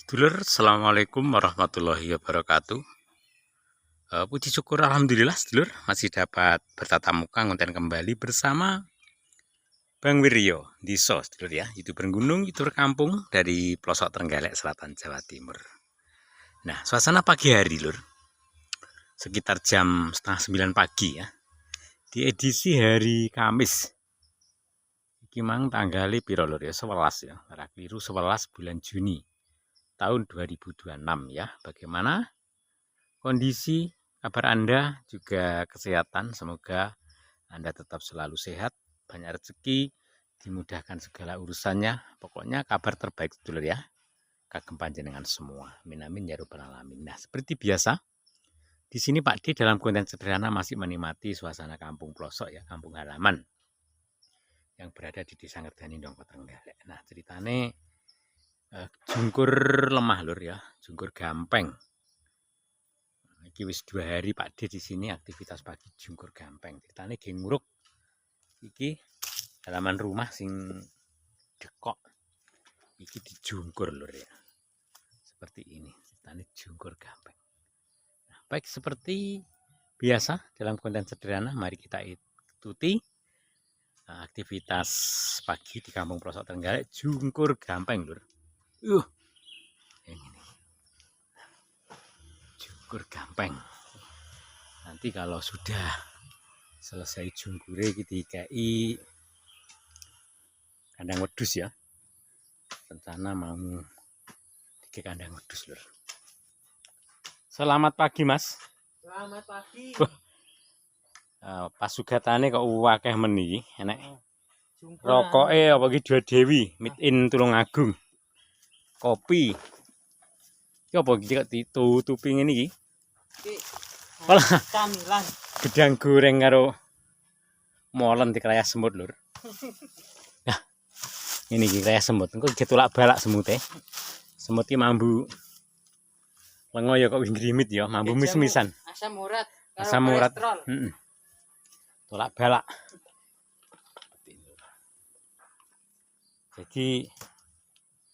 Sedulur, assalamualaikum warahmatullahi wabarakatuh. Puji syukur alhamdulillah sedulur masih dapat bertatap muka ngonten kembali bersama Bang Wiryo Diso sedulur ya, youtuber gunung, youtuber kampung dari pelosok Trenggalek Selatan Jawa Timur. Nah, suasana pagi hari lur, sekitar jam setengah 9 pagi ya, di edisi hari Kamis. Iki mang tanggali piro lur ya, 11 ya, ora kliru 11 bulan Juni tahun 2026 ya. Bagaimana kondisi kabar Anda juga kesehatan, semoga Anda tetap selalu sehat, banyak rezeki, dimudahkan segala urusannya. Pokoknya kabar terbaik dulu ya. Kagem panjenengan semua. Amin amin ya rabbal alamin. Nah, seperti biasa, di sini Pak D dalam konten sederhana masih menikmati suasana kampung pelosok ya, kampung halaman yang berada di Desa Ngerdani Ndongko Trenggalek. Nah, ceritane jungkur lemah lur ya, jungkur gampeng. Iki wis 2 hari Pak D di sini aktivitas pagi jungkur gampeng. Ceritane ge nguruk. Iki halaman rumah sing dekok. Iki dijungkur lur ya. Seperti ini. Ceritane jungkur gampeng. Nah, baik seperti biasa dalam konten sederhana, mari kita ikuti aktivitas pagi di Kampung Pelosok Trenggalek jungkur gampeng lur. Ini. Jungkur gampeng. Nanti kalau sudah selesai jungkure kita dikai kandang wedus ya. Rencana mau di kandang wedus lur. Selamat pagi Mas. Selamat pagi. Pas sugatane kok akeh meni enek. Jungkur Rokoke apa iki Dua Dewi, Made in Tulungagung. Kopi. Iki apa iki kok ditutupi ngene iki? Iki Olah camilan. gedang goreng karo molen dikraya semut lur. Nah, ini iki kraya semut. Engko ditolak balak semute. Semut iki mambu lengo ya kok ngrimit ya, mambu mis-misan. Asam urat. Asam urat. Heeh. Tolak balak. Jadi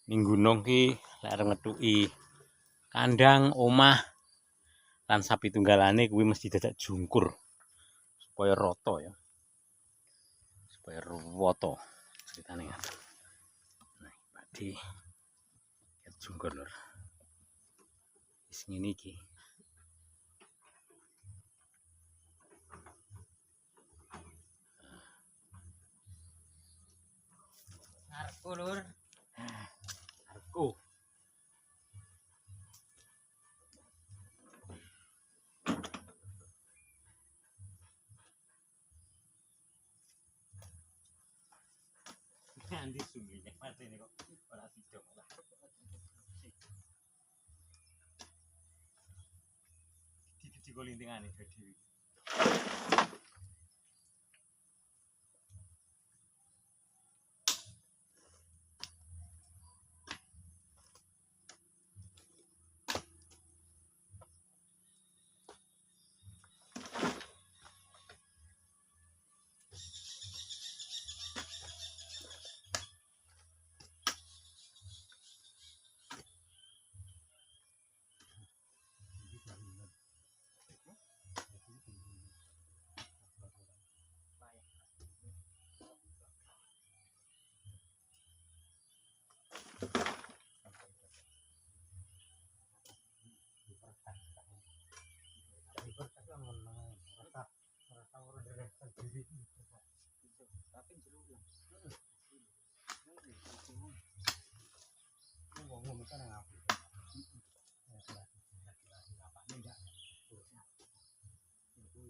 minggu nong ki lek arep ngethuki kandang omah lan sapi tunggalane kuwi mesti dadak jungkur supaya rata ya. Supaya rata ceritane ya. Nah, tadi jungkur lur. Wis ngene iki. Ngarepku lur. Arepku. Nanti sumine matene kok ora sido malah. Di kolintingane dadi.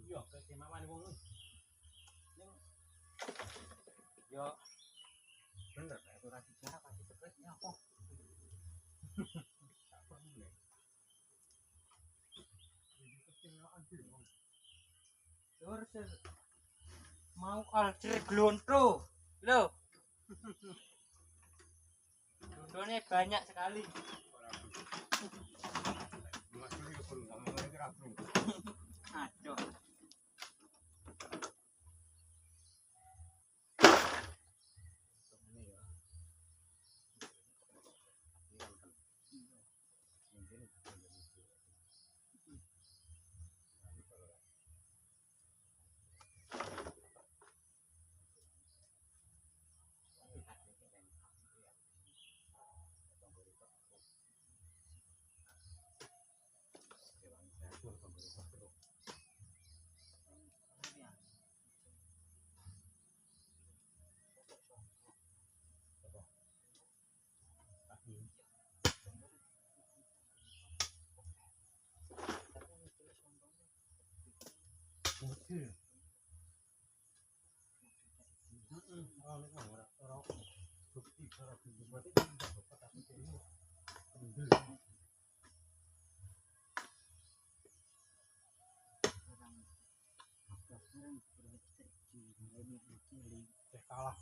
Yo, kemauan wong. Yo. Bener, ora dijarah pasti cepet apa. Lur mau order glonto. Lho. Glontonya banyak sekali. Aduh. kalah.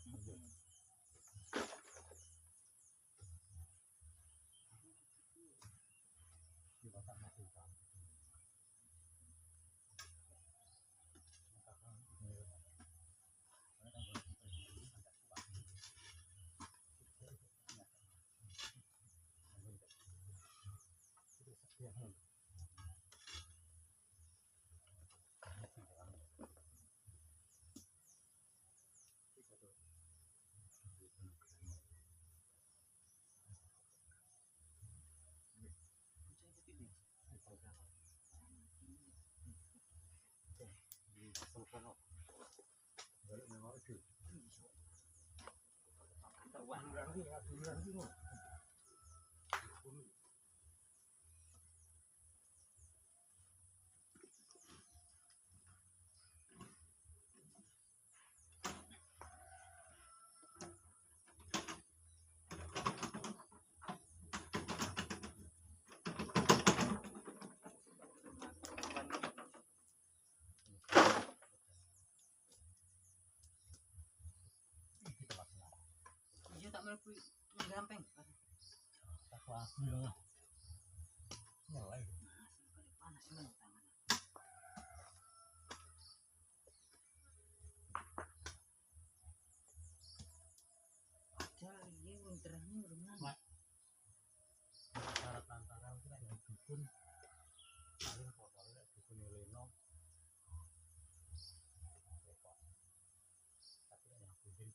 Iya tak mlebu gampang. Asli lah. Mulai. Panas men tangan. Padahal ini winternya udah Syarat lantaran kita yang dukun paling pokoknya dukun Leno tapi yang bikin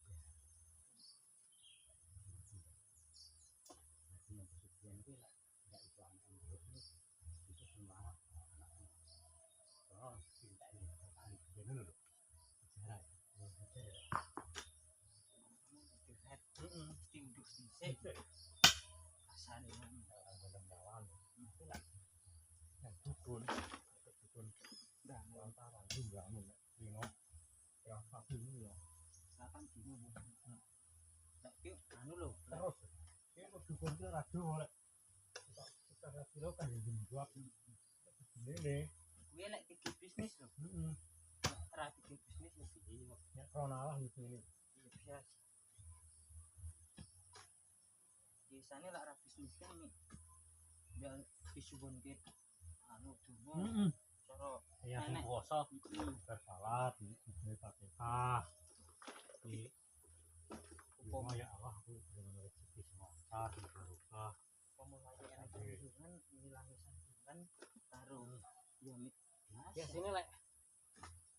jadi yang kesucian itu lah nggak Islam yang ini itu semua anaknya oh cinta ini kali jadi loh sejarah curhat tinduk sisik asane orang itu lah yang dukun dan lantaran juga Leno yang satu ini ya kapan dino tapi anu lho terus dia dukun itu radio oleh kita radio kan yang jumlah ini kuwi lek iki bisnis lho ra iki bisnis mesti iki ya kronalah gitu ini iya biasa biasanya lek ra bisnis kan nih ya disubunke anu dungo cara ya nenek puasa bersalat di Fatihah di upama ya Allah aku benar-benar rezeki semangat berkah pemulai enak kan ngilangi sandungan karo ya mit ya sini lek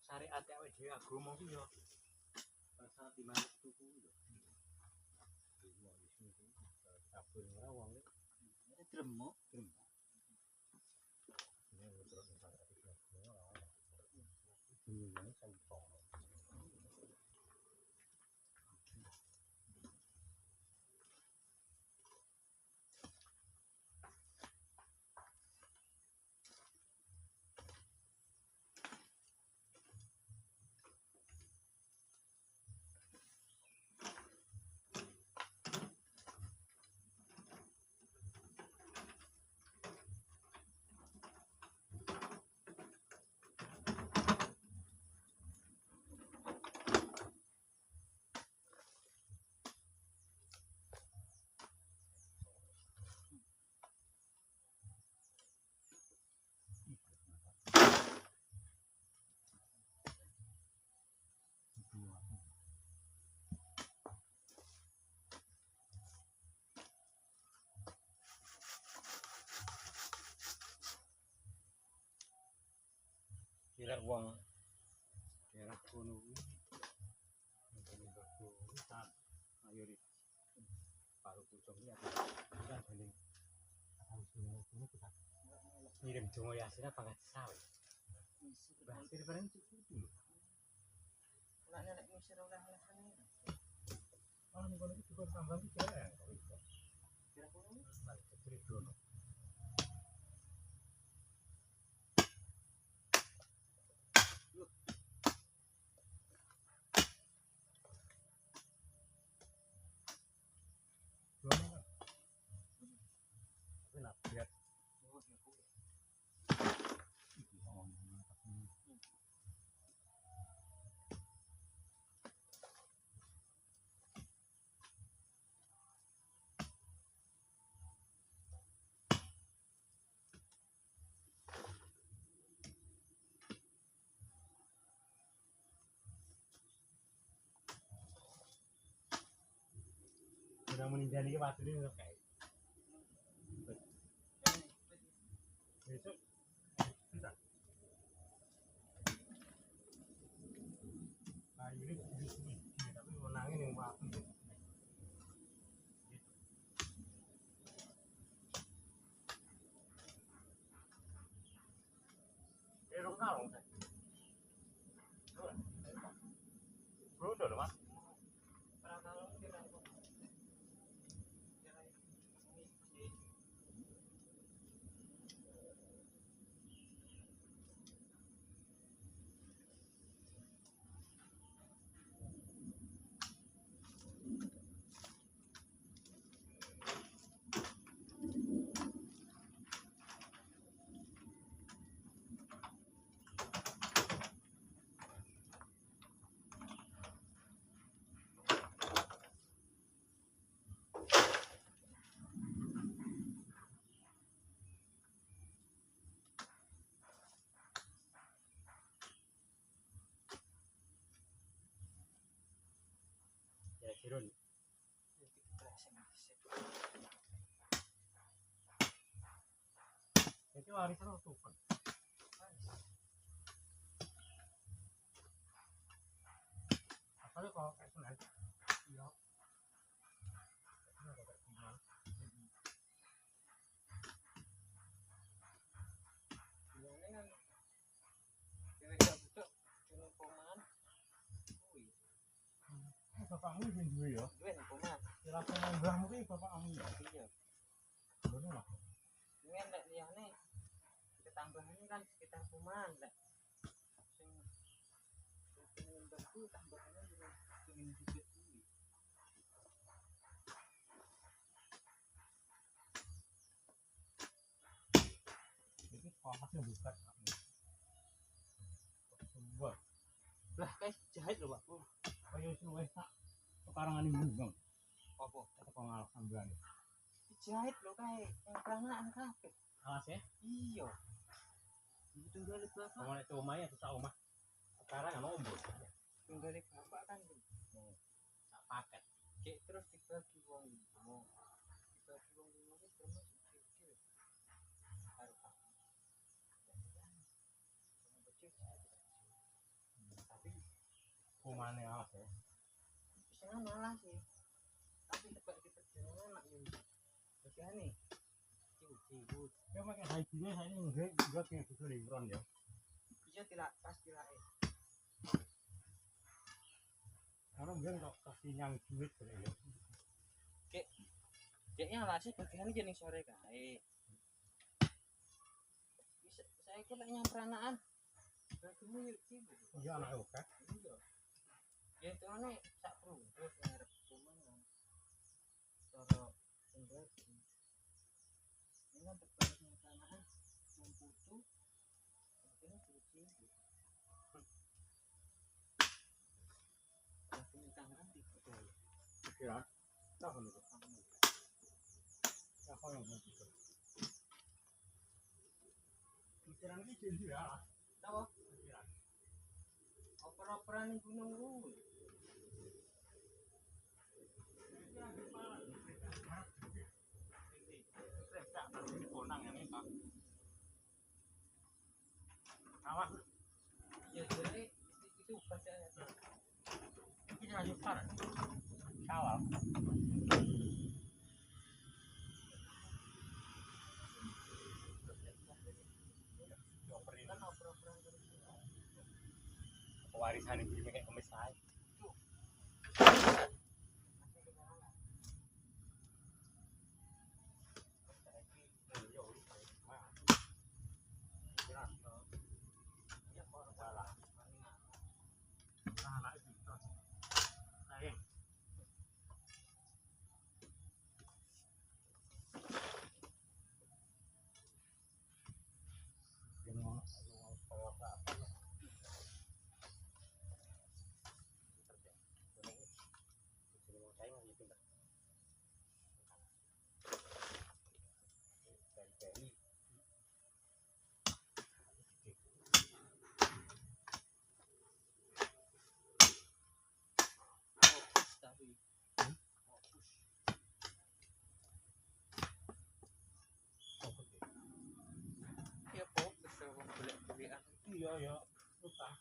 syariat awake dhewe agama ki yo pasal di mana tuku yo kabeh ora wong ada dremok ini terus ini sentong kira uang daerah kono kuwi tak ayo di paru pucungnya kita bening harus kono kita ngirim donga yasin apa enggak sawe bahasa bareng cukup dulu nek nek misir oleh-olehane kalau ngono iki cukup tambah iki ya kira kono cerita dono enak lihat meninggal ini waktu ini kayak besok bisa kayu ini di sini tapi menangin yang waktu rong kalong kan bro udah mas ya kirun itu warisan tuh kan apa kalau kayak senan iya bapakmu yang dua ya? Duit hukuman. Jelasnya mbahmu ki bapakmu ya? Iya. Bener lah. Ini nek liyane ketambahan kan sekitar hukuman lek sing mbahku tambahannya juga pengen duit kuwi. Iki kelasnya buka. Semua. Lah guys jahit lho Pak. Kaya wis tak sekarang ini bang. Apa? Kata pengalaman berani. Jahit lho kae yang peranaan kabeh. Alas ya? Iya. Tunggal bapak. Kamu itu omahnya atau tak omah? Sekarang kan ombol. Tunggal bapak kan. Tak paket. Cek terus dibagi wong limo. Dibagi wong limo wis termasuk kecil. Karo Pak. Tapi Omahnya alas ya? bisa malah sih. Tapi tebak di perjalanan enak nih. Jadi nih. Ciut-ciut. Ya pakai hajinya saya ini enggak kayak gitu liburan ya. Iya tidak pas tilake. Karena mungkin kok kasih yang duit gitu ya. Kayaknya alasnya bagian jenis sore kae. Bisa saya kira yang peranaan. Bagimu yuk ciut. Iya anak oke. Iya. Ya itu aneh sak perlu terus ngarep kumangan. Cara tunggal. Ini kan terbalik peranaan yang putu. Ini ciut-ciut. Aku tangan di betul. Kira. Tak kan itu. Ya kau yang mau gitu. Pikiran ini jadi ya. Tahu? Pikiran. Oper-operan gunung kuwi. Ya jadi itu bacanya. Ini lanjut sekarang. Kawal. Kan oper-operan terus. Warisan ibu kayak kemis saya. iya ya utang.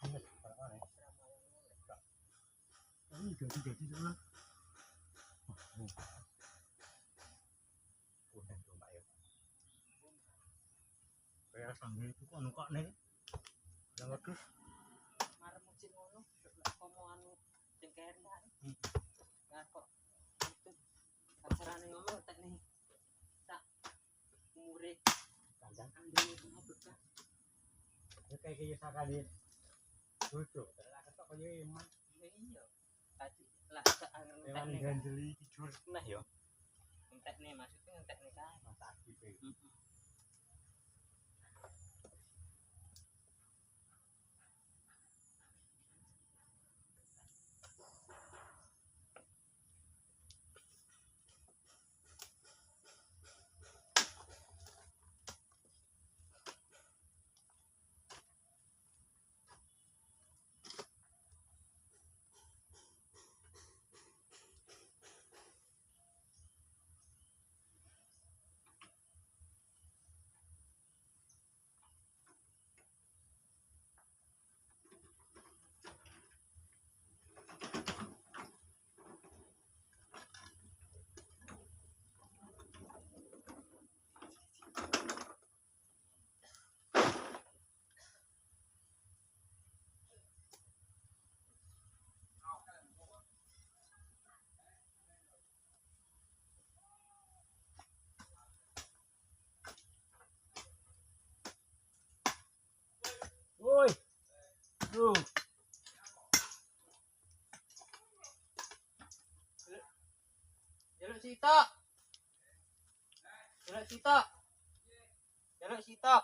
Ini mana? Ini jadi sana. Udah coba ya. Kayak sambil itu kok nih. Yang wedhus Marem musim ngono, komo anu cengker kan. Nah kok itu kasarane ngomong tek nih. Tak umure kandang. kandung itu berkah. Ya kayak sakali. Lucu, terus ketok kaya eman. Iya. Tadi lah sak Eman entekne. ganjeli tidur. Nah yo. Entekne maksudnya entekne kae. Masa aktif. Woi. Tuh. Jaluk sitok. Jaluk sitok. Jaluk sitok.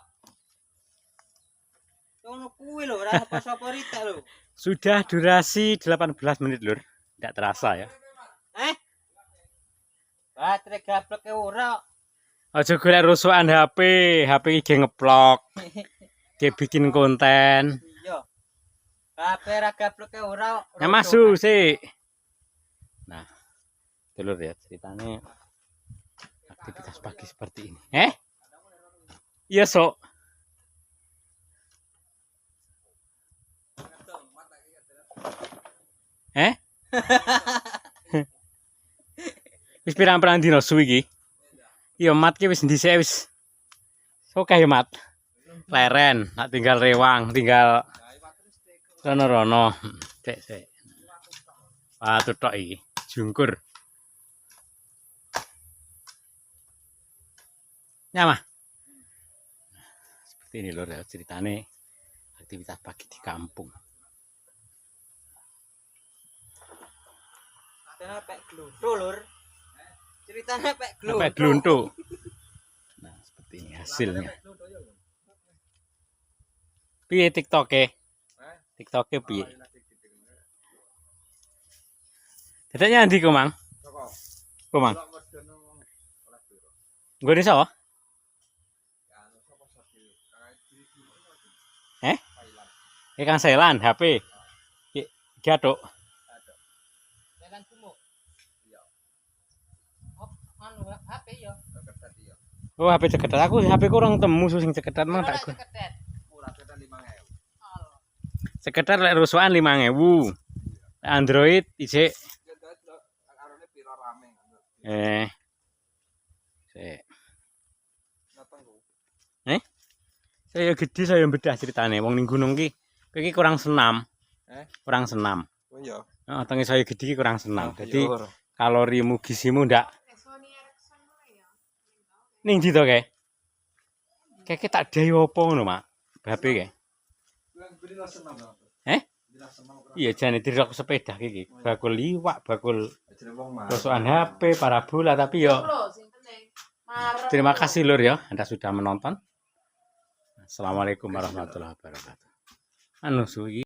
Ngono kuwi lho, ora apa-apa ritek lho. Sudah durasi 18 menit lur. Tidak terasa ya. Baterai gableke ora. Aja golek rusukan HP, HP iki ngeplok. Dia bikin konten. Iya. HP ra gableke ora. Ya masuk sih. Nah, dulur ya ceritanya aktivitas pagi seperti ini. Iya sok. Wis pirang-pirang dino suwi iki. Iya mat ki wis ndhisik wis. Oke ya mat. Leren, nak tinggal rewang, tinggal rono-rono. Sik. Wah, tutok iki. Jungkur. Nyama. Seperti ini lho ceritane aktivitas pagi di kampung. Ceritanya pek gluntu lur. Ceritanya pek gluntu. Sampai gluntu. Nah, seperti ini hasilnya. Piye TikTok-e? TikTok-e piye? Dadaknya ndi ku, Mang? Ku, Mang. Nggone sapa? Kang Selan HP. Iki atuk. Jalan sumuk. Iya. Anu HP yo. Oh, HP ceketat. Aku HP kurang temu sing ceketat mang tak. Ora ceketat 5.000. Ceketat lek rusuhan 5.000. Android isik. Arone piro rame. Sik. Saya gede saya bedah ceritane wong ning gunung ki. Kowe iki kurang senam. Kurang senam. Oh iya. Heeh, tengi saya gede iki kurang senam. Jadi kalorimu gizimu ndak ning ndi to, Kek? Kek tak dai opo ngono, Mak? Bape kek. Iya jane dirok sepeda iki. Bakul liwak, bakul rosokan HP, parabola tapi yo. Terima kasih lur ya, Anda sudah menonton. Assalamualaikum warahmatullahi wabarakatuh. Anu suwi